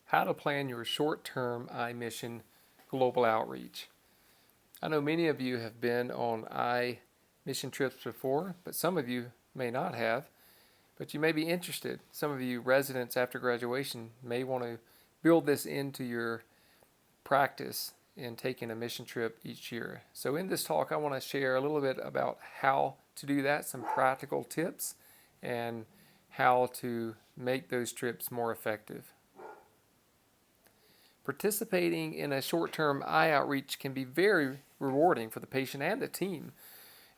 how to plan your short-term mission global outreach. I know many of you have been on mission trips before, but some of you may not have, but you may be interested. Some of you residents after graduation may want to build this into your practice in taking a mission trip each year. So in this talk, I want to share a little bit about how to do that, some practical tips, and how to make those trips more effective. Participating in a short-term eye outreach can be very rewarding for the patient and the team.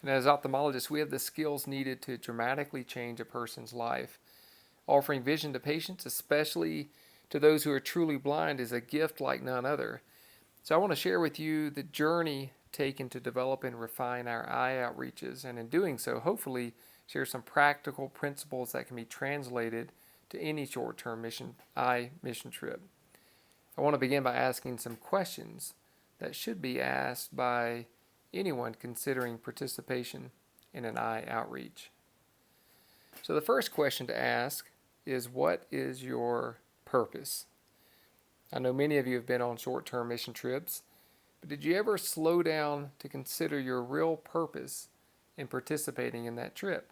And as ophthalmologists, we have the skills needed to dramatically change a person's life. Offering vision to patients, especially to those who are truly blind, is a gift like none other. So I want to share with you the journey taken to develop and refine our eye outreaches, and in doing so, hopefully share some practical principles that can be translated to any short-term mission trip. I want to begin by asking some questions that should be asked by anyone considering participation in an eye outreach. So the first question to ask is, what is your purpose? I know many of you have been on short-term mission trips, but did you ever slow down to consider your real purpose in participating in that trip?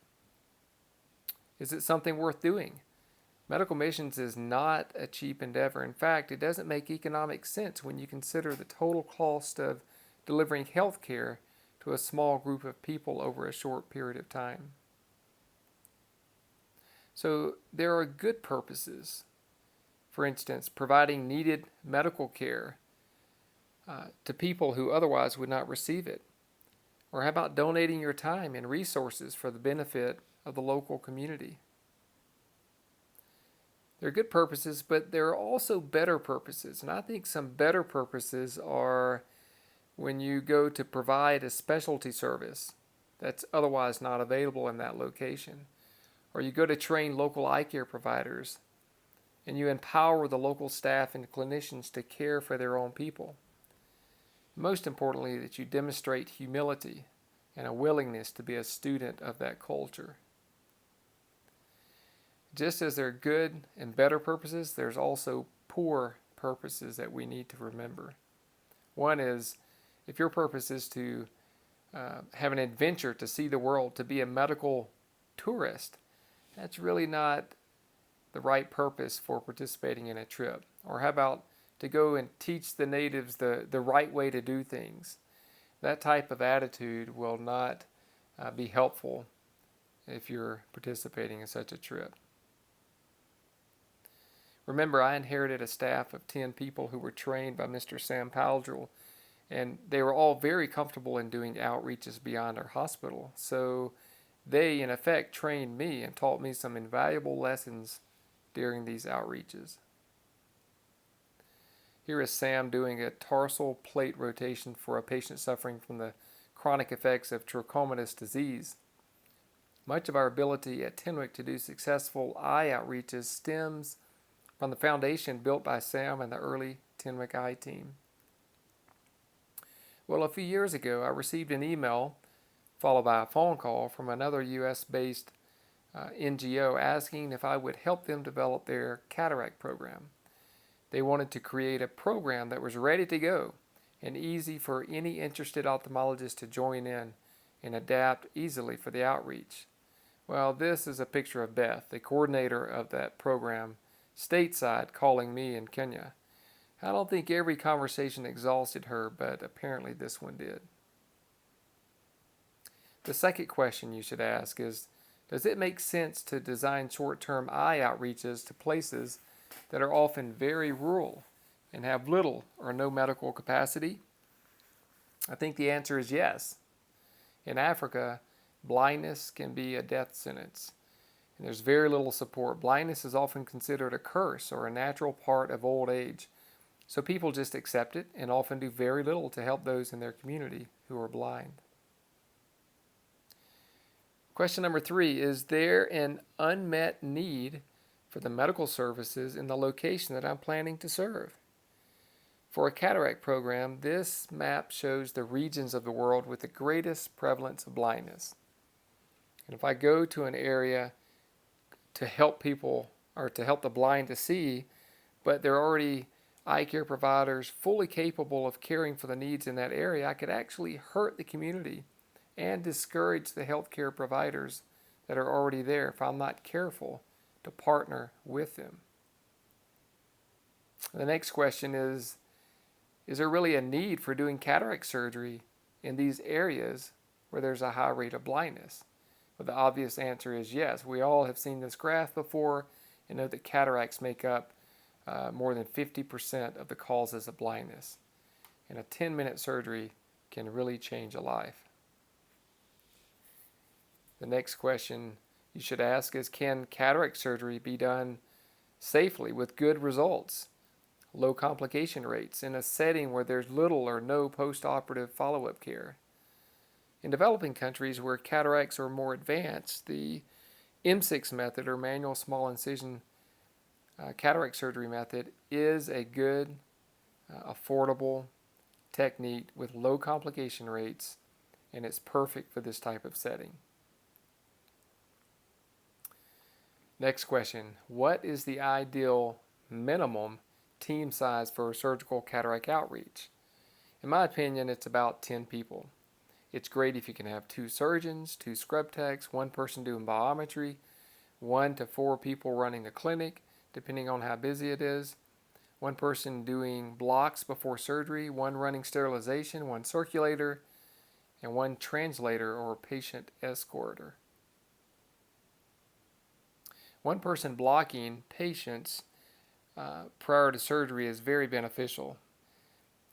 Is it something worth doing? Medical missions is not a cheap endeavor. In fact, it doesn't make economic sense when you consider the total cost of delivering health care to a small group of people over a short period of time. So there are good purposes. For instance, providing needed medical care to people who otherwise would not receive it. Or how about donating your time and resources for the benefit of the local community? There are good purposes, but there are also better purposes. And I think some better purposes are when you go to provide a specialty service that's otherwise not available in that location. Or you go to train local eye care providers and you empower the local staff and clinicians to care for their own people. Most importantly, that you demonstrate humility and a willingness to be a student of that culture. Just as there are good and better purposes, there's also poor purposes that we need to remember. One is, if your purpose is to have an adventure, to see the world, to be a medical tourist, that's really not the right purpose for participating in a trip. Or how about to go and teach the natives the right way to do things? That type of attitude will not be helpful if you're participating in such a trip. Remember, I inherited a staff of 10 people who were trained by Mr. Sam Powdrell, and they were all very comfortable in doing outreaches beyond our hospital. So they, in effect, trained me and taught me some invaluable lessons during these outreaches. Here is Sam doing a tarsal plate rotation for a patient suffering from the chronic effects of trichomonas disease. Much of our ability at Tenwick to do successful eye outreaches stems from the foundation built by Sam and the early Tenwick Eye team. Well, a few years ago, I received an email followed by a phone call from another U.S.-based NGO asking if I would help them develop their cataract program. They wanted to create a program that was ready to go and easy for any interested ophthalmologist to join in and adapt easily for the outreach. Well, this is a picture of Beth, the coordinator of that program, stateside, calling me in Kenya. I don't think every conversation exhausted her, but apparently this one did. The second question you should ask is, does it make sense to design short-term eye outreaches to places that are often very rural and have little or no medical capacity? I think the answer is yes. In Africa, blindness can be a death sentence, and there's very little support. Blindness is often considered a curse or a natural part of old age, so people just accept it and often do very little to help those in their community who are blind. Question number 3, is there an unmet need for the medical services in the location that I'm planning to serve? For a cataract program, this map shows the regions of the world with the greatest prevalence of blindness. And if I go to an area to help people or to help the blind to see, but there are already eye care providers fully capable of caring for the needs in that area, I could actually hurt the community and discourage the healthcare providers that are already there if I'm not careful to partner with them. The next question is there really a need for doing cataract surgery in these areas where there's a high rate of blindness? Well, the obvious answer is yes. We all have seen this graph before and know that cataracts make up more than 50% of the causes of blindness. And a 10-minute surgery can really change a life. The next question you should ask is, can cataract surgery be done safely with good results, low complication rates, in a setting where there's little or no post-operative follow-up care? In developing countries where cataracts are more advanced, the M6 method, or manual small incision cataract surgery method, is a good, affordable technique with low complication rates, and it's perfect for this type of setting. Next question, what is the ideal minimum team size for surgical cataract outreach? In my opinion, it's about 10 people. It's great if you can have 2 surgeons, 2 scrub techs, 1 person doing biometry, 1 to 4 people running a clinic, depending on how busy it is, 1 person doing blocks before surgery, 1 running sterilization, 1 circulator, and 1 translator or patient escorter. 1 person blocking patients prior to surgery is very beneficial.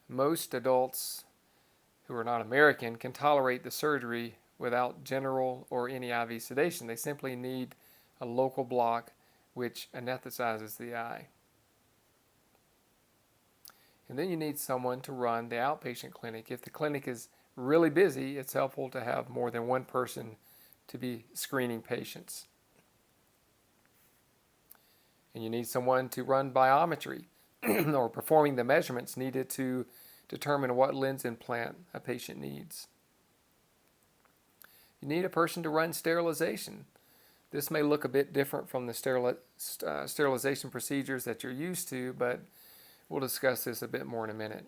Most adults who are not American can tolerate the surgery without general or any IV sedation. They simply need a local block which anesthetizes the eye. And then you need someone to run the outpatient clinic. If the clinic is really busy, it's helpful to have more than 1 person to be screening patients. And you need someone to run biometry or performing the measurements needed to determine what lens implant a patient needs. You need a person to run sterilization. This may look a bit different from the sterilization procedures that you're used to, but we'll discuss this a bit more in a minute.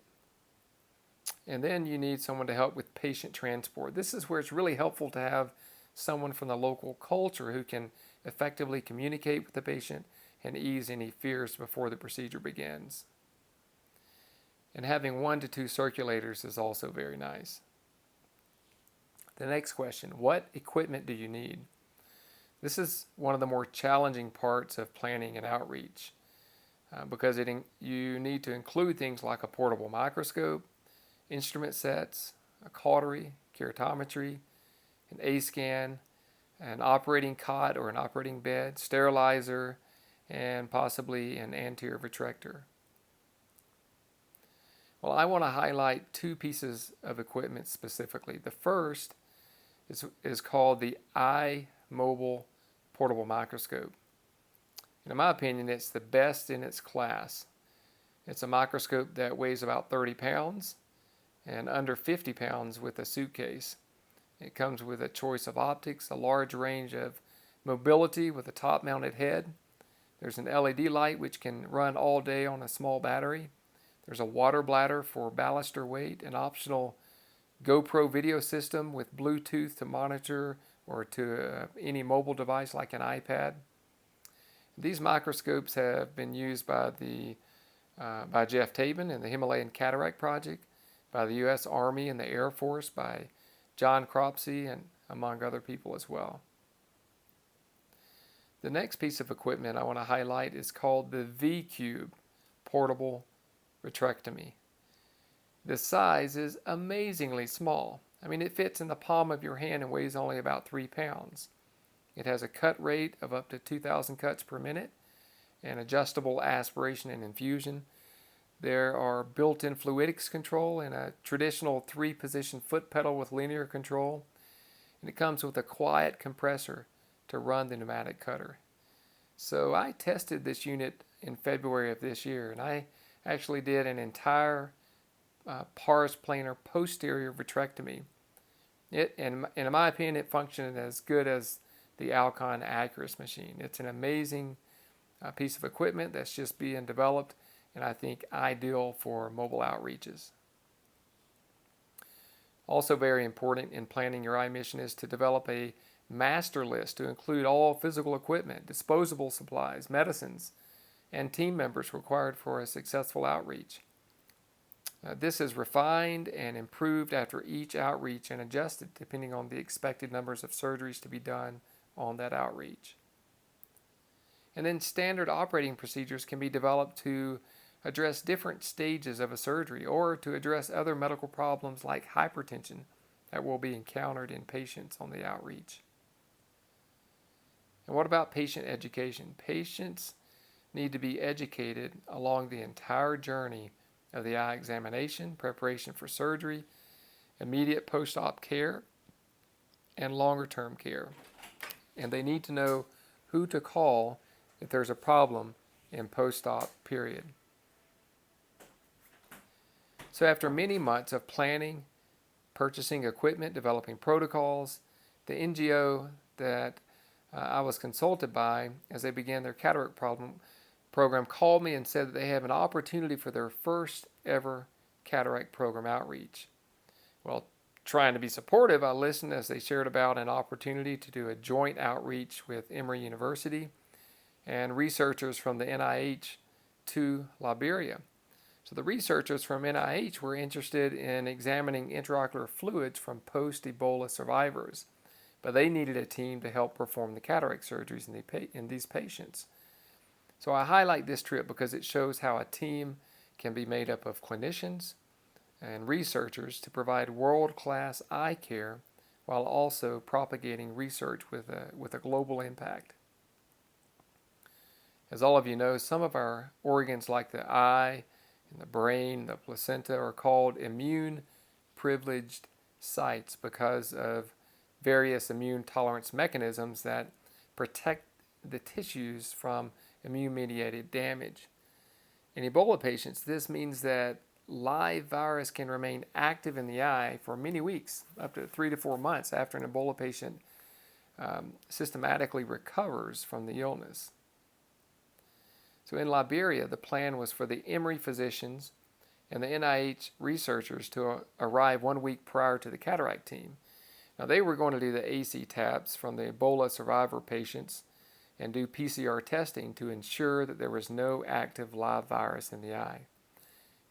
And then you need someone to help with patient transport. This is where it's really helpful to have someone from the local culture who can effectively communicate with the patient and ease any fears before the procedure begins. And having 1 to 2 circulators is also very nice. The next question, what equipment do you need? This is one of the more challenging parts of planning and outreach because you need to include things like a portable microscope, instrument sets, a cautery, keratometry, an A-scan, an operating cot or an operating bed, sterilizer, and possibly an anterior retractor. Well, I want to highlight 2 pieces of equipment specifically. The first is called the iMobile portable microscope. And in my opinion, it's the best in its class. It's a microscope that weighs about 30 pounds and under 50 pounds with a suitcase. It comes with a choice of optics, a large range of mobility with a top-mounted head. There's an LED light which can run all day on a small battery. There's a water bladder for ballast or weight, an optional GoPro video system with Bluetooth to monitor or to any mobile device like an iPad. These microscopes have been used by Jeff Tabin in the Himalayan Cataract Project, by the U.S. Army and the Air Force, by John Cropsey, and among other people as well. The next piece of equipment I want to highlight is called the V-Cube portable vitrectomy. The size is amazingly small. I mean, it fits in the palm of your hand and weighs only about 3 pounds. It has a cut rate of up to 2,000 cuts per minute and adjustable aspiration and infusion. There are built-in fluidics control and a traditional 3-position foot pedal with linear control. And it comes with a quiet compressor to run the pneumatic cutter. So I tested this unit in February of this year, and I actually did an entire pars planar posterior vitrectomy. And in my opinion, it functioned as good as the Alcon Acurus machine. It's an amazing piece of equipment that's just being developed, and I think ideal for mobile outreaches. Also very important in planning your eye mission is to develop a master list to include all physical equipment, disposable supplies, medicines, and team members required for a successful outreach. This is refined and improved after each outreach and adjusted depending on the expected numbers of surgeries to be done on that outreach. And then standard operating procedures can be developed to address different stages of a surgery or to address other medical problems like hypertension that will be encountered in patients on the outreach. And what about patient education? Patients need to be educated along the entire journey of the eye examination, preparation for surgery, immediate post-op care, and longer-term care. And they need to know who to call if there's a problem in post-op period. So after many months of planning, purchasing equipment, developing protocols, the NGO that I was consulted by as they began their cataract program called me and said that they have an opportunity for their first ever cataract program outreach. Well, trying to be supportive, I listened as they shared about an opportunity to do a joint outreach with Emory University and researchers from the NIH to Liberia. So the researchers from NIH were interested in examining intraocular fluids from post-Ebola survivors, but they needed a team to help perform the cataract surgeries in these patients. So I highlight this trip because it shows how a team can be made up of clinicians and researchers to provide world-class eye care while also propagating research with a global impact. As all of you know, some of our organs like the eye and the brain, the placenta, are called immune-privileged sites because of various immune tolerance mechanisms that protect the tissues from immune-mediated damage. In Ebola patients, this means that live virus can remain active in the eye for many weeks, up to 3 to 4 months after an Ebola patient systematically recovers from the illness. So in Liberia, the plan was for the Emory physicians and the NIH researchers to arrive 1 week prior to the cataract team. Now they were going to do the AC tabs from the Ebola survivor patients and do PCR testing to ensure that there was no active live virus in the eye.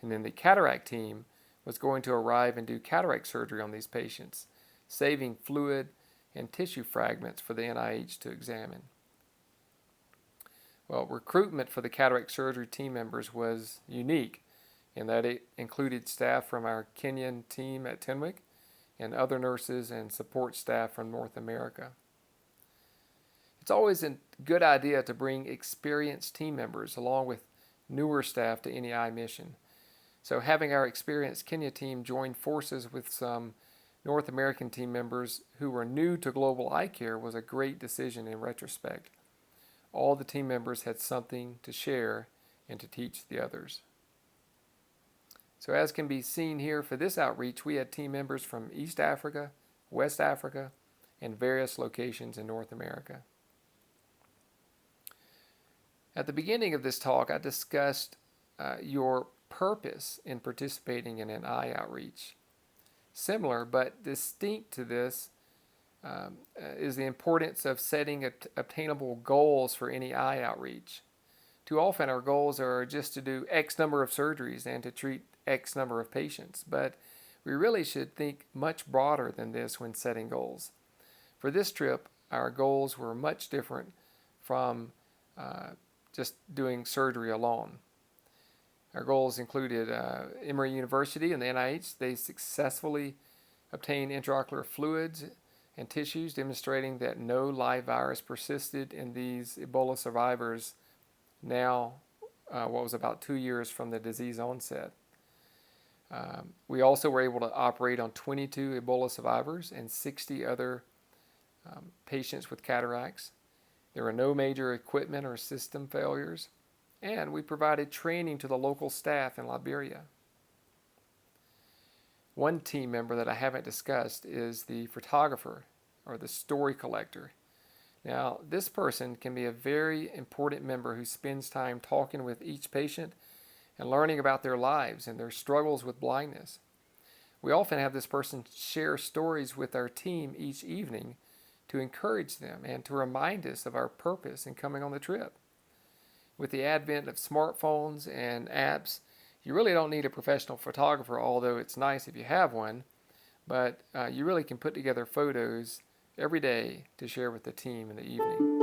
And then the cataract team was going to arrive and do cataract surgery on these patients, saving fluid and tissue fragments for the NIH to examine. Well, recruitment for the cataract surgery team members was unique in that it included staff from our Kenyan team at Tenwick and other nurses and support staff from North America. It's always a good idea to bring experienced team members along with newer staff to any eye mission. So having our experienced Kenya team join forces with some North American team members who were new to global eye care was a great decision in retrospect. All the team members had something to share and to teach the others. So as can be seen here for this outreach, we had team members from East Africa, West Africa, and various locations in North America. At the beginning of this talk, I discussed your purpose in participating in an eye outreach. Similar but distinct to this is the importance of setting obtainable goals for any eye outreach. Too often our goals are just to do X number of surgeries and to treat X number of patients, but we really should think much broader than this when setting goals. For this trip, our goals were much different from just doing surgery alone. Our goals included Emory University and the NIH. They successfully obtained intraocular fluids and tissues demonstrating that no live virus persisted in these Ebola survivors now, what was about 2 years from the disease onset. We also were able to operate on 22 Ebola survivors and 60 other patients with cataracts. There were no major equipment or system failures, and we provided training to the local staff in Liberia. One team member that I haven't discussed is the photographer or the story collector. Now, this person can be a very important member who spends time talking with each patient and learning about their lives and their struggles with blindness. We often have this person share stories with our team each evening to encourage them and to remind us of our purpose in coming on the trip. With the advent of smartphones and apps, you really don't need a professional photographer, although it's nice if you have one, but you really can put together photos every day to share with the team in the evening.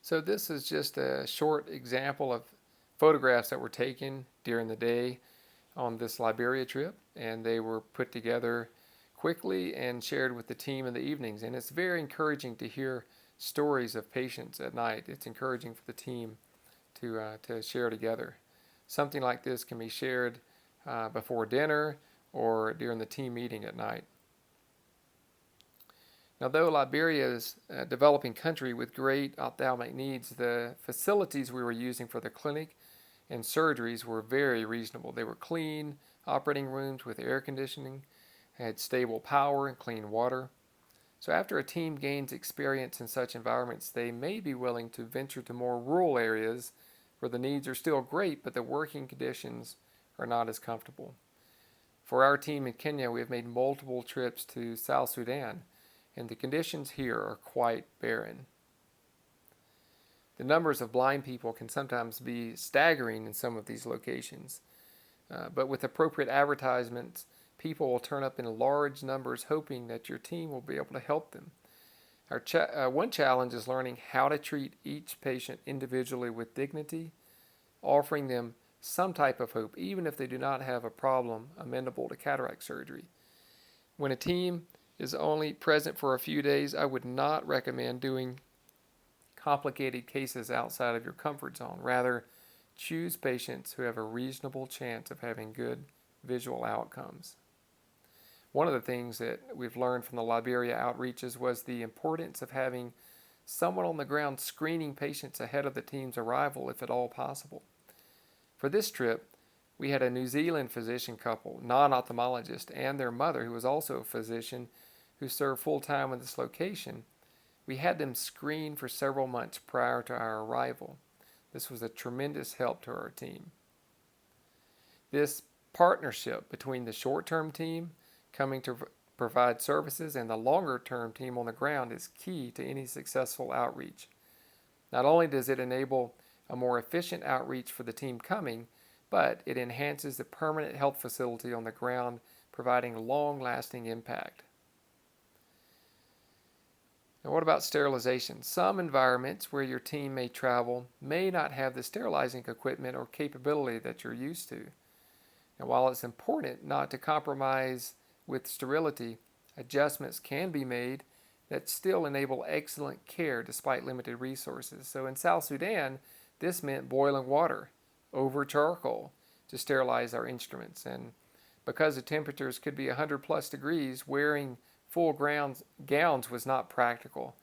So this is just a short example of photographs that were taken during the day on this Liberia trip, and they were put together quickly and shared with the team in the evenings. And it's very encouraging to hear stories of patients at night. It's encouraging for the team to share together. Something like this can be shared before dinner or during the team meeting at night. Now, though Liberia is a developing country with great ophthalmic needs, the facilities we were using for the clinic and surgeries were very reasonable. They were clean operating rooms with air conditioning, had stable power and clean water. So after a team gains experience in such environments, they may be willing to venture to more rural areas where the needs are still great, but the working conditions are not as comfortable. For our team in Kenya, we have made multiple trips to South Sudan, and the conditions here are quite barren. The numbers of blind people can sometimes be staggering in some of these locations, but with appropriate advertisements, people will turn up in large numbers hoping that your team will be able to help them. One challenge is learning how to treat each patient individually with dignity, offering them some type of hope, even if they do not have a problem amenable to cataract surgery. When a team is only present for a few days, I would not recommend doing complicated cases outside of your comfort zone. Rather, choose patients who have a reasonable chance of having good visual outcomes. One of the things that we've learned from the Liberia outreaches was the importance of having someone on the ground screening patients ahead of the team's arrival, if at all possible. For this trip, we had a New Zealand physician couple, non-ophthalmologist, and their mother, who was also a physician, who served full-time in this location. We had them screened for several months prior to our arrival. This was a tremendous help to our team. This partnership between the short-term team coming to provide services and the longer-term team on the ground is key to any successful outreach. Not only does it enable a more efficient outreach for the team coming, but it enhances the permanent health facility on the ground, providing long-lasting impact. Now, what about sterilization? Some environments where your team may travel may not have the sterilizing equipment or capability that you're used to. And while it's important not to compromise with sterility, adjustments can be made that still enable excellent care despite limited resources. So in South Sudan, this meant boiling water over charcoal to sterilize our instruments. And because the temperatures could be 100 plus degrees, wearing full gowns was not practical.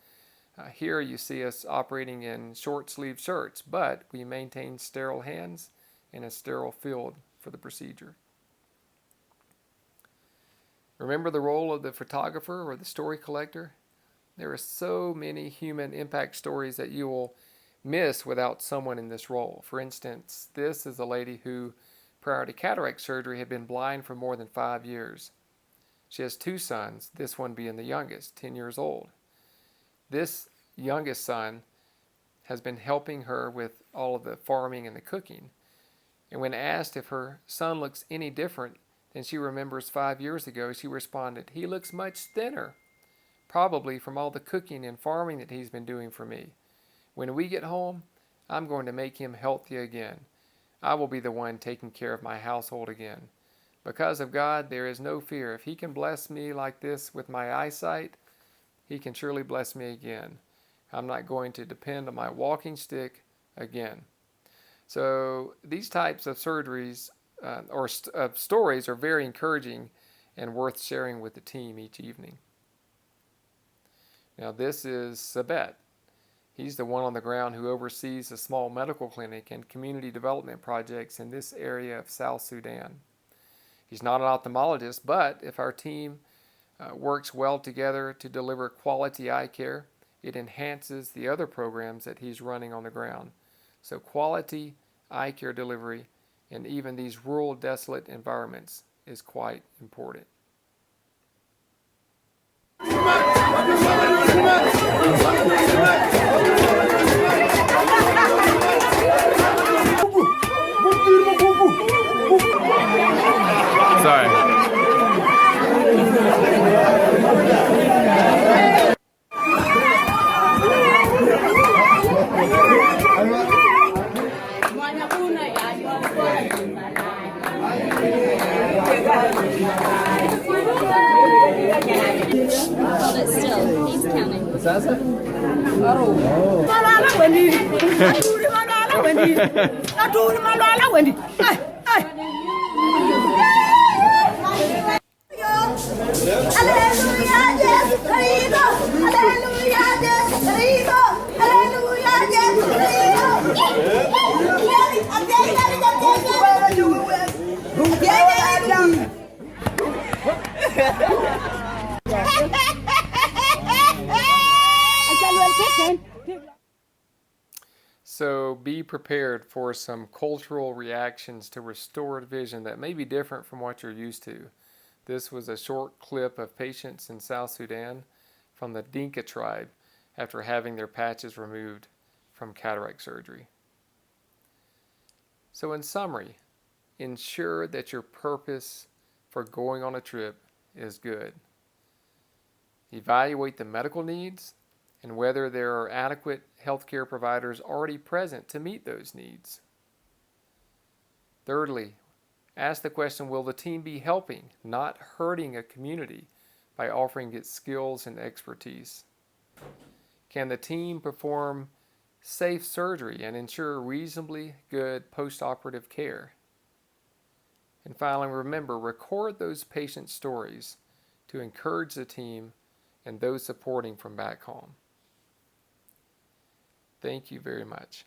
Here you see us operating in short-sleeved shirts, but we maintain sterile hands and a sterile field for the procedure. Remember the role of the photographer or the story collector? There are so many human impact stories that you will miss without someone in this role. For instance, this is a lady who, prior to cataract surgery, had been blind for more than 5 years. She has two sons, this one being the youngest, 10 years old. This youngest son has been helping her with all of the farming and the cooking. And when asked if her son looks any different than she remembers 5 years ago, she responded, "He looks much thinner, probably from all the cooking and farming that he's been doing for me. When we get home, I'm going to make him healthy again. I will be the one taking care of my household again. Because of God, there is no fear. If he can bless me like this with my eyesight, he can surely bless me again. I'm not going to depend on my walking stick again." So these types of surgeries or stories are very encouraging and worth sharing with the team each evening. Now this is Sabet. He's the one on the ground who oversees a small medical clinic and community development projects in this area of South Sudan. He's not an ophthalmologist, but if our team works well together to deliver quality eye care, it enhances the other programs that he's running on the ground. So quality eye care delivery in even these rural, desolate environments is quite important. Sorry. Hold it still. He's counting. So be prepared for some cultural reactions to restored vision that may be different from what you're used to. This was a short clip of patients in South Sudan from the Dinka tribe after having their patches removed from cataract surgery. So in summary, ensure that your purpose for going on a trip is good. Evaluate the medical needs and whether there are adequate healthcare providers already present to meet those needs. Thirdly, ask the question, will the team be helping, not hurting a community by offering its skills and expertise? Can the team perform safe surgery and ensure reasonably good post-operative care? And finally, remember, record those patient stories to encourage the team and those supporting from back home. Thank you very much.